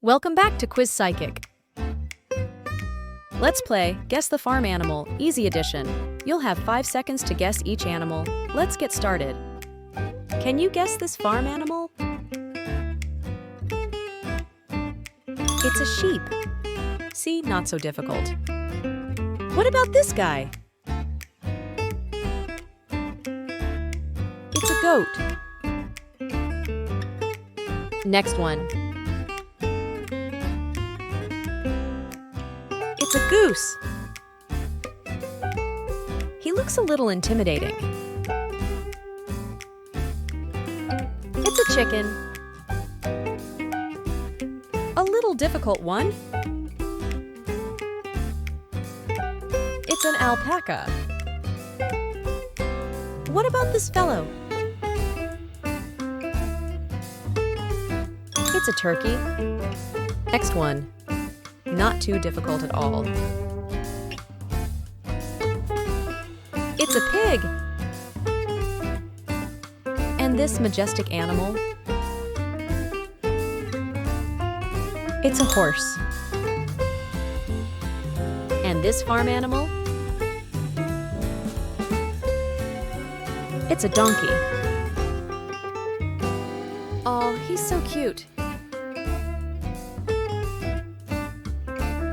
Welcome back to Quiz Psychic. Let's play Guess the Farm Animal, Easy Edition. You'll have 5 seconds to guess each animal. Let's get started. Can you guess this farm animal? It's a sheep. See, not so difficult. What about this guy? It's a goat. Next one. It's a goose. He looks a little intimidating. It's a chicken. A little difficult one. It's an alpaca. What about this fellow? It's a turkey. Next one. Not too difficult at all. It's a pig. And this majestic animal? It's a horse. And this farm animal? It's a donkey. Oh, he's so cute.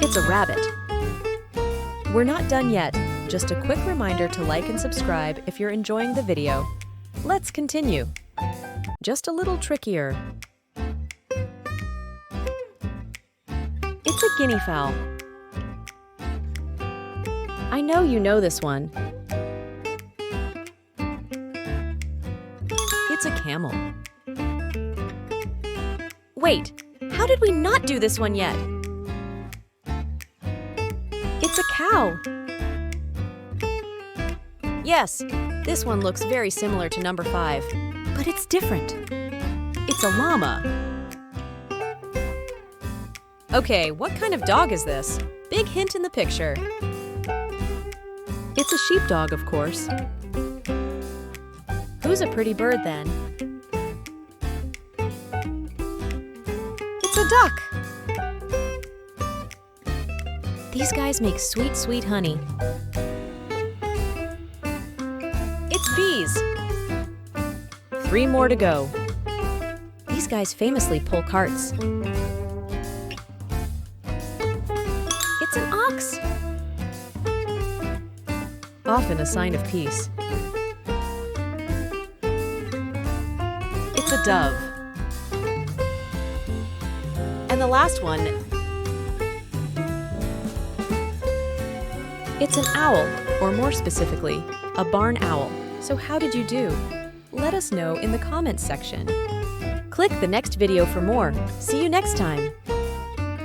It's a rabbit. We're not done yet. Just a quick reminder to like and subscribe if you're enjoying the video. Let's continue. Just a little trickier. It's a guinea fowl. I know you know this one. It's a camel. Wait, how did we not do this one yet? It's a cow. Yes, this one looks very similar to number 5, but it's different. It's a llama. Okay, what kind of dog is this? Big hint in the picture. It's a sheepdog, of course. Who's a pretty bird then? It's a duck. These guys make sweet, sweet honey. It's bees. 3 more to go. These guys famously pull carts. It's an ox. Often a sign of peace. It's a dove. And the last one, it's an owl, or more specifically, a barn owl. So how did you do? Let us know in the comments section. Click the next video for more. See you next time.